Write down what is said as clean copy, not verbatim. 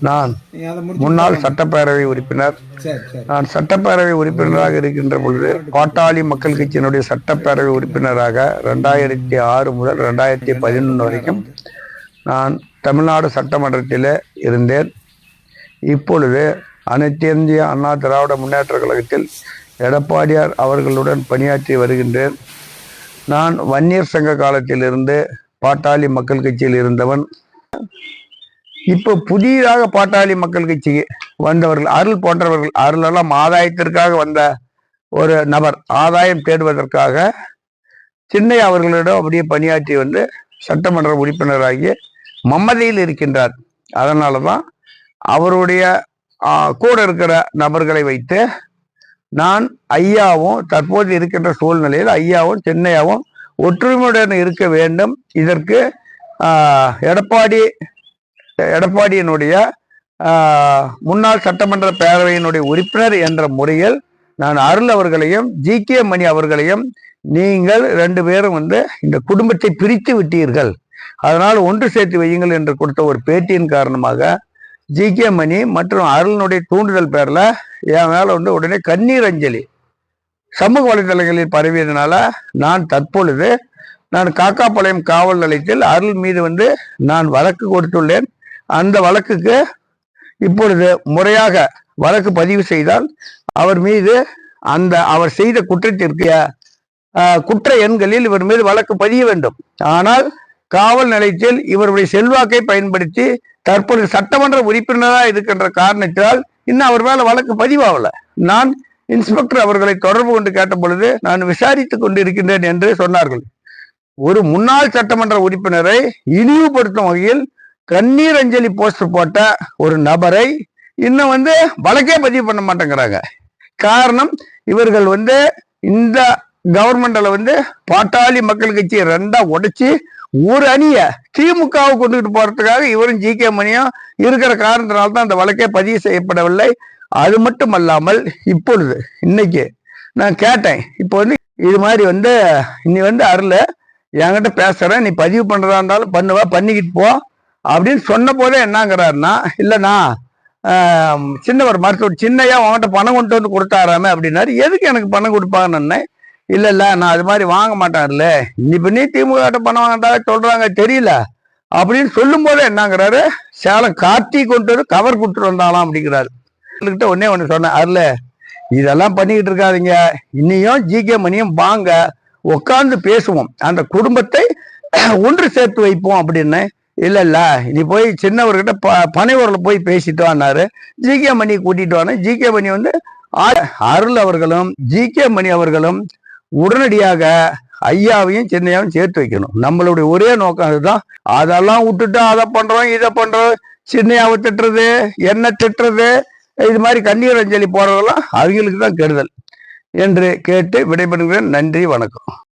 நான் முன்னாள் சட்டப்பேரவை உறுப்பினர். நான் சட்டப்பேரவை உறுப்பினராக இருக்கின்ற பொழுது பாட்டாளி மக்கள் கட்சியினுடைய சட்டப்பேரவை உறுப்பினராக 2006 முதல் 2011 வரைக்கும் நான் தமிழ்நாடு சட்டமன்றத்தில் இருந்தேன். இப்பொழுது அனைத்து இந்திய அண்ணா திராவிட முன்னேற்ற கழகத்தில் எடப்பாடியார் அவர்களுடன் பணியாற்றி வருகின்றேன். நான் வன்னியர் சங்க காலத்திலிருந்து பாட்டாளி மக்கள் கட்சியில் இருந்தவன். இப்போ புதிதாக பாட்டாளி மக்கள் கட்சிக்கு வந்தவர்கள் அருள் போன்றவர்கள், அருளெல்லாம் ஆதாயத்திற்காக வந்த ஒரு நபர், ஆதாயம் தேடுவதற்காக சின்னையா அவர்களிடம் அப்படியே பணியாற்றி வந்து சட்டமன்ற உறுப்பினராகி மமதையில் இருக்கின்றார். அதனால தான் அவருடைய கூட இருக்கிற நபர்களை வைத்து நான் ஐயாவும் தற்போது இருக்கின்ற சூழ்நிலையில் ஐயாவும் சின்னையாவும் ஒற்றுமையுடன் இருக்க வேண்டும். இதற்கு எடப்பாடியினுடைய முன்னாள் சட்டமன்ற பேரவையினுடைய உறுப்பினர் என்ற முறையில் நான் அருள் அவர்களையும் ஜி.கே. மணி அவர்களையும் நீங்கள் 2 பேரும் வந்து இந்த குடும்பத்தை பிரித்து விட்டீர்கள், அதனால் ஒன்று சேர்த்து வையுங்கள் என்று கொடுத்த ஒரு பேட்டியின் காரணமாக ஜி.கே. மணி மற்றும் அருளினுடைய தூண்டுதல் பேரில் என் மேலே வந்து உடனே கண்ணீர் அஞ்சலி சமூக வலைதளங்களில் பரவியதுனால நான் தற்பொழுது காக்காபாளையம் காவல் நிலையத்தில் அருள் மீது வந்து நான் வழக்கு கொடுத்துள்ளேன். அந்த வழக்குக்கு இப்பொழுது முறையாக வழக்கு பதிவு செய்தால் அவர் மீது அவர் செய்த குற்றத்திற்கு குற்ற எண்களில் இவர் மீது வழக்கு பதிய வேண்டும். ஆனால் காவல் நிலையத்தில் இவருடைய செல்வாக்கை பயன்படுத்தி தற்போது சட்டமன்ற உறுப்பினராக இருக்கின்ற காரணத்தால் இன்னும் அவர் மேல வழக்கு பதிவாகல. நான் இன்ஸ்பெக்டர் அவர்களை தொடர்பு கொண்டு கேட்ட பொழுது நான் விசாரித்துக் கொண்டு இருக்கின்றேன் என்று சொன்னார்கள். ஒரு முன்னாள் சட்டமன்ற உறுப்பினரை இழிவுபடுத்தும் வகையில் கண்ணீர் அஞ்சலி போஸ்டர் போட்ட ஒரு நபரை இன்னும் வந்து வழக்கே பதிவு பண்ண மாட்டேங்கிறாங்க. காரணம், இவர்கள் வந்து இந்த கவர்மெண்ட்ல வந்து பாட்டாளி மக்கள் கட்சியை 2ஆ உடைச்சி ஒரு அணியை திமுகவை கொண்டுகிட்டு போறதுக்காக இவரும் ஜி.கே. மணியும் இருக்கிற காரணத்தினால்தான் அந்த வழக்கே பதிவு செய்யப்படவில்லை. அது மட்டும் அல்லாமல் இப்பொழுது இன்னைக்கு நான் கேட்டேன், இப்போ வந்து இது மாதிரி வந்து நீ வந்து அருள் என்கிட்ட பேசுறேன், நீ பதிவு பண்றதா இருந்தாலும் பண்ணுவா, பண்ணிக்கிட்டு போ அப்படின்னு சொன்ன போதே என்னங்கிறாருன்னா, இல்லைண்ணா சின்னவர் மருத்துவர் சின்னையா அவங்ககிட்ட பணம் கொண்டு வந்து கொடுத்தாராமே அப்படின்னாரு. எதுக்கு எனக்கு பணம் கொடுப்பாங்கன்னு? இல்லை நான் அது மாதிரி வாங்க மாட்டார்ல, இப்போ நீ திமுக பணம் வாங்கட்டா சொல்றாங்க தெரியல அப்படின்னு சொல்லும் போதே என்னங்கிறாரு, சேலம் கார்த்தி கொண்டு வந்து கவர் கொடுத்துட்டு வந்தாலாம் அப்படிங்கிறாரு. ஒன்னே ஒன்று சொன்னேன், அருள் இதெல்லாம் பண்ணிக்கிட்டு இருக்காதீங்க, இன்னையும் ஜி.கே. மணியும் வாங்க உட்கார்ந்து பேசுவோம், அந்த குடும்பத்தை ஒன்று சேர்த்து வைப்போம் அப்படின்னு. இல்ல நீ போய் சின்னவர்கிட்ட பனை ஊரில் போய் பேசிட்டு வான்னாரு. ஜி.கே. மணி கூட்டிட்டு வானே. ஜி.கே. மணி வந்து அருள் அவர்களும் ஜி.கே. மணி அவர்களும் உடனடியாக ஐயாவையும் சின்னையாவையும் சேர்த்து வைக்கணும். நம்மளுடைய ஒரே நோக்கம் அதுதான். அதெல்லாம் விட்டுட்டு அதை பண்றோம் இதை பண்றோம், சின்னையாவை திட்டுறது என்ன திட்டுறது, இது மாதிரி கண்ணீர் அஞ்சலி போடுறதெல்லாம் அவங்களுக்கு தான் கெடுதல் என்று கேட்டு விடைபெறுகிறேன். நன்றி, வணக்கம்.